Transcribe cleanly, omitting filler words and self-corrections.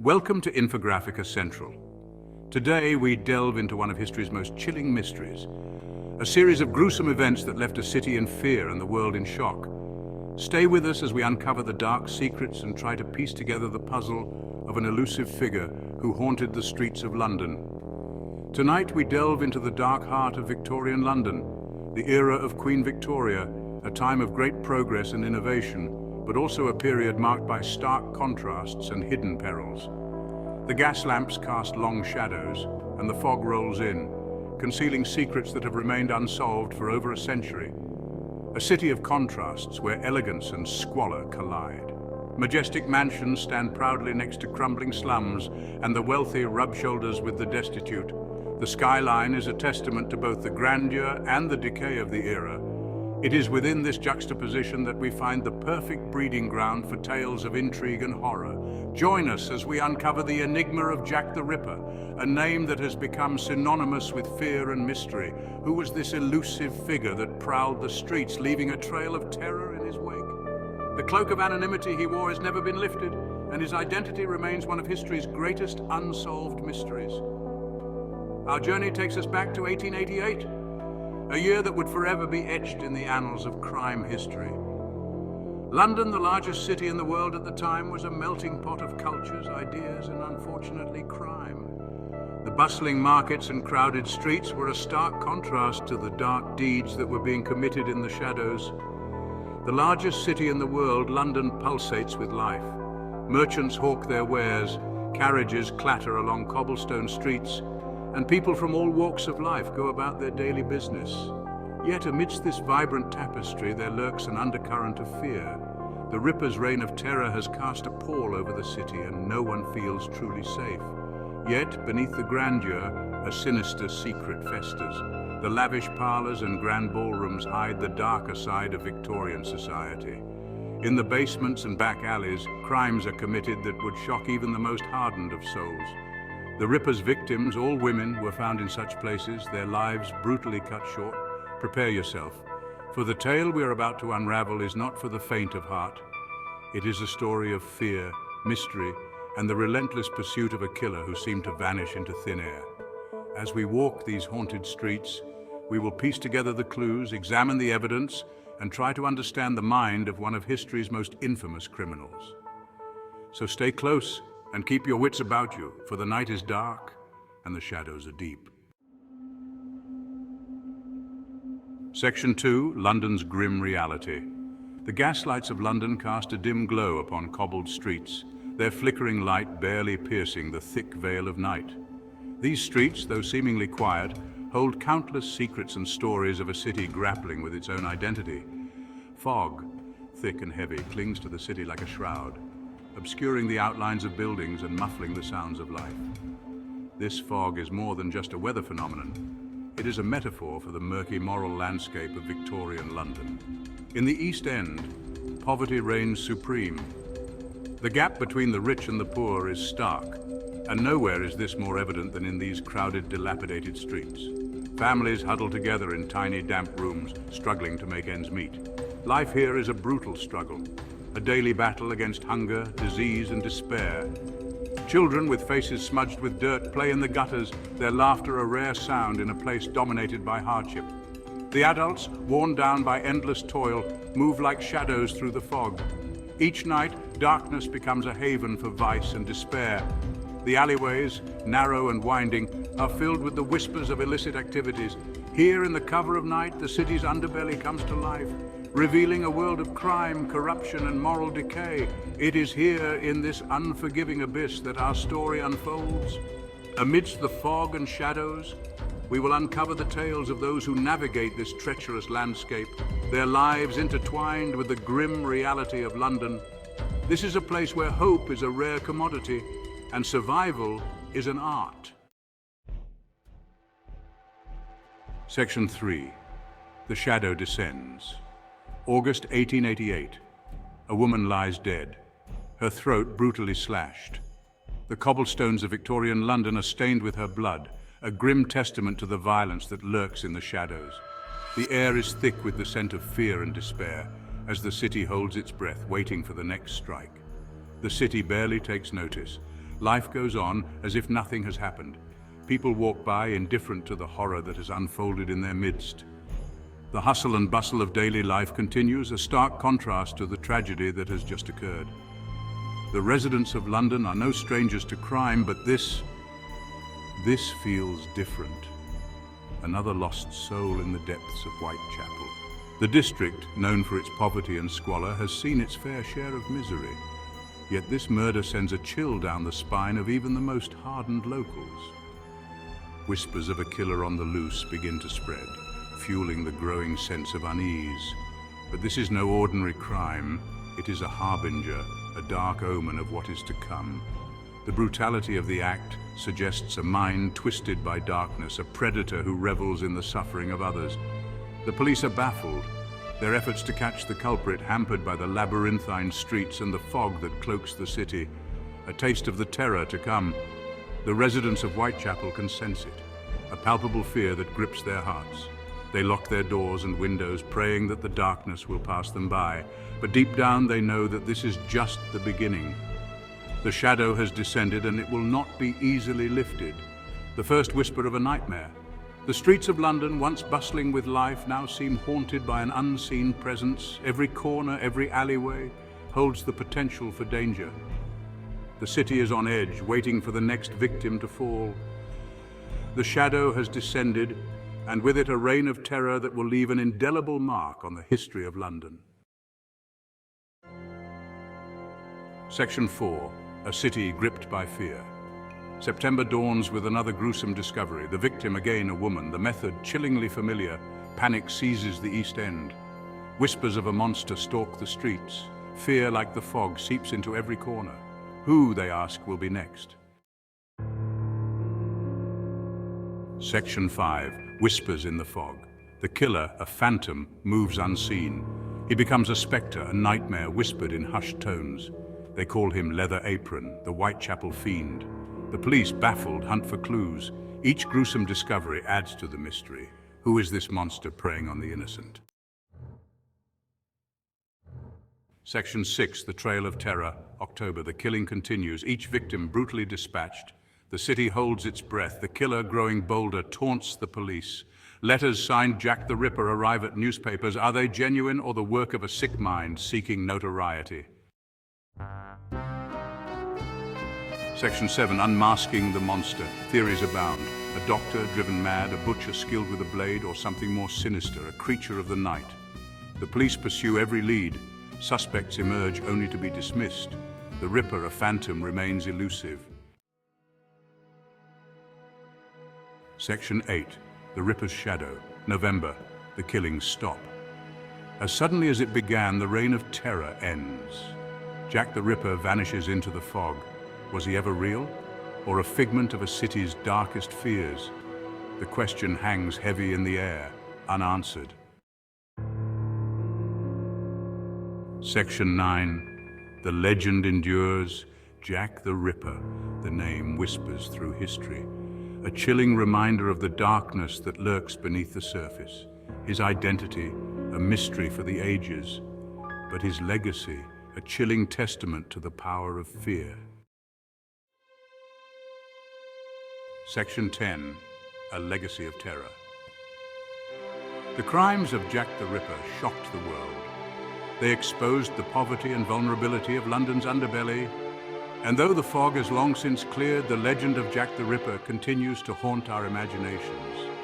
Welcome to Infographica Central. Today we delve into one of history's most chilling mysteries, a series of gruesome events that left a city in fear and the world in shock. Stay with us as we uncover the dark secrets and try to piece together the puzzle of an elusive figure who haunted the streets of London. Tonight we delve into the dark heart of Victorian London, the era of Queen Victoria, a time of great progress and innovation, but also a period marked by stark contrasts and hidden perils. The gas lamps cast long shadows, and the fog rolls in, concealing secrets that have remained unsolved for over a century. A city of contrasts where elegance and squalor collide. Majestic mansions stand proudly next to crumbling slums, and the wealthy rub shoulders with the destitute. The skyline is a testament to both the grandeur and the decay of the era. It is within this juxtaposition that we find the perfect breeding ground for tales of intrigue and horror. Join us as we uncover the enigma of Jack the Ripper, a name that has become synonymous with fear and mystery. Who was this elusive figure that prowled the streets, leaving a trail of terror in his wake? The cloak of anonymity he wore has never been lifted, and his identity remains one of history's greatest unsolved mysteries. Our journey takes us back to 1888. A year that would forever be etched in the annals of crime history. London, the largest city in the world at the time, was a melting pot of cultures, ideas, and unfortunately crime. The bustling markets and crowded streets were a stark contrast to the dark deeds that were being committed in the shadows. The largest city in the world, London pulsates with life. Merchants hawk their wares, carriages clatter along cobblestone streets, and people from all walks of life go about their daily business. Yet amidst this vibrant tapestry there lurks an undercurrent of fear. The Ripper's reign of terror has cast a pall over the city, and no one feels truly safe. Yet beneath the grandeur, a sinister secret festers. The lavish parlours and grand ballrooms hide the darker side of Victorian society. In the basements and back alleys, crimes are committed that would shock even the most hardened of souls. The Ripper's victims, all women, were found in such places, their lives brutally cut short. Prepare yourself, for the tale we are about to unravel is not for the faint of heart. It is a story of fear, mystery, and the relentless pursuit of a killer who seemed to vanish into thin air. As we walk these haunted streets, we will piece together the clues, examine the evidence, and try to understand the mind of one of history's most infamous criminals. So stay close and keep your wits about you, for the night is dark and the shadows are deep. Section 2, London's Grim Reality. The gaslights of London cast a dim glow upon cobbled streets, their flickering light barely piercing the thick veil of night. These streets, though seemingly quiet, hold countless secrets and stories of a city grappling with its own identity. Fog, thick and heavy, clings to the city like a shroud, obscuring the outlines of buildings and muffling the sounds of life. This fog is more than just a weather phenomenon. It is a metaphor for the murky moral landscape of Victorian London. In the East End, poverty reigns supreme. The gap between the rich and the poor is stark, and nowhere is this more evident than in these crowded, dilapidated streets. Families huddle together in tiny, damp rooms, struggling to make ends meet. Life here is a brutal struggle, a daily battle against hunger, disease, and despair. Children with faces smudged with dirt play in the gutters, their laughter a rare sound in a place dominated by hardship. The adults, worn down by endless toil, move like shadows through the fog. Each night, darkness becomes a haven for vice and despair. The alleyways, narrow and winding, are filled with the whispers of illicit activities. Here in the cover of night, the city's underbelly comes to life, revealing a world of crime, corruption, and moral decay. It is here, in this unforgiving abyss, that our story unfolds. Amidst the fog and shadows, we will uncover the tales of those who navigate this treacherous landscape, their lives intertwined with the grim reality of London. This is a place where hope is a rare commodity, and survival is an art. Section 3. The Shadow Descends. August 1888. A woman lies dead, her throat brutally slashed. The cobblestones of Victorian London are stained with her blood, a grim testament to the violence that lurks in the shadows. The air is thick with the scent of fear and despair, as the city holds its breath, waiting for the next strike. The city barely takes notice, Life goes on as if nothing has happened. People walk by indifferent to the horror that has unfolded in their midst. The hustle and bustle of daily life continues, a stark contrast to the tragedy that has just occurred. The residents of London are no strangers to crime, but this feels different. Another lost soul in the depths of Whitechapel. The district, known for its poverty and squalor, has seen its fair share of misery. Yet this murder sends a chill down the spine of even the most hardened locals. Whispers of a killer on the loose begin to spread, fueling the growing sense of unease. But this is no ordinary crime. It is a harbinger, a dark omen of what is to come. The brutality of the act suggests a mind twisted by darkness, a predator who revels in the suffering of others. The police are baffled, their efforts to catch the culprit hampered by the labyrinthine streets and the fog that cloaks the city. A taste of the terror to come. The residents of Whitechapel can sense it, a palpable fear that grips their hearts. They lock their doors and windows, praying that the darkness will pass them by. But deep down they know that this is just the beginning. The shadow has descended and it will not be easily lifted. The first whisper of a nightmare. The streets of London, once bustling with life, now seem haunted by an unseen presence. Every corner, every alleyway holds the potential for danger. The city is on edge, waiting for the next victim to fall. The shadow has descended, and with it a reign of terror that will leave an indelible mark on the history of London. Section 4. A city gripped by fear. September dawns with another gruesome discovery. The victim, again a woman, the method chillingly familiar. Panic seizes the East End. Whispers of a monster stalk the streets. Fear, like the fog, seeps into every corner. Who, they ask, will be next? Section 5. Whispers in the fog. The killer, a phantom, moves unseen. He becomes a spectre, a nightmare whispered in hushed tones. They call him Leather Apron, the Whitechapel fiend. The police, baffled, hunt for clues. Each gruesome discovery adds to the mystery. Who is this monster preying on the innocent? Section 6, The Trail of Terror, October. The killing continues, each victim brutally dispatched. The city holds its breath. The killer, growing bolder, taunts the police. Letters signed Jack the Ripper arrive at newspapers. Are they genuine or the work of a sick mind seeking notoriety? Section 7, Unmasking the Monster. Theories abound. A doctor driven mad, a butcher skilled with a blade, or something more sinister, a creature of the night. The police pursue every lead. Suspects emerge only to be dismissed. The Ripper, a phantom, remains elusive. Section 8, The Ripper's Shadow, November. The killings stop. As suddenly as it began, the reign of terror ends. Jack the Ripper vanishes into the fog. Was he ever real, or a figment of a city's darkest fears? The question hangs heavy in the air, unanswered. Section 9, The Legend Endures. Jack the Ripper, the name whispers through history. A chilling reminder of the darkness that lurks beneath the surface. His identity, a mystery for the ages, but his legacy, a chilling testament to the power of fear. Section 10, A Legacy of Terror. The crimes of Jack the Ripper shocked the world. They exposed the poverty and vulnerability of London's underbelly, and though the fog has long since cleared, the legend of Jack the Ripper continues to haunt our imaginations.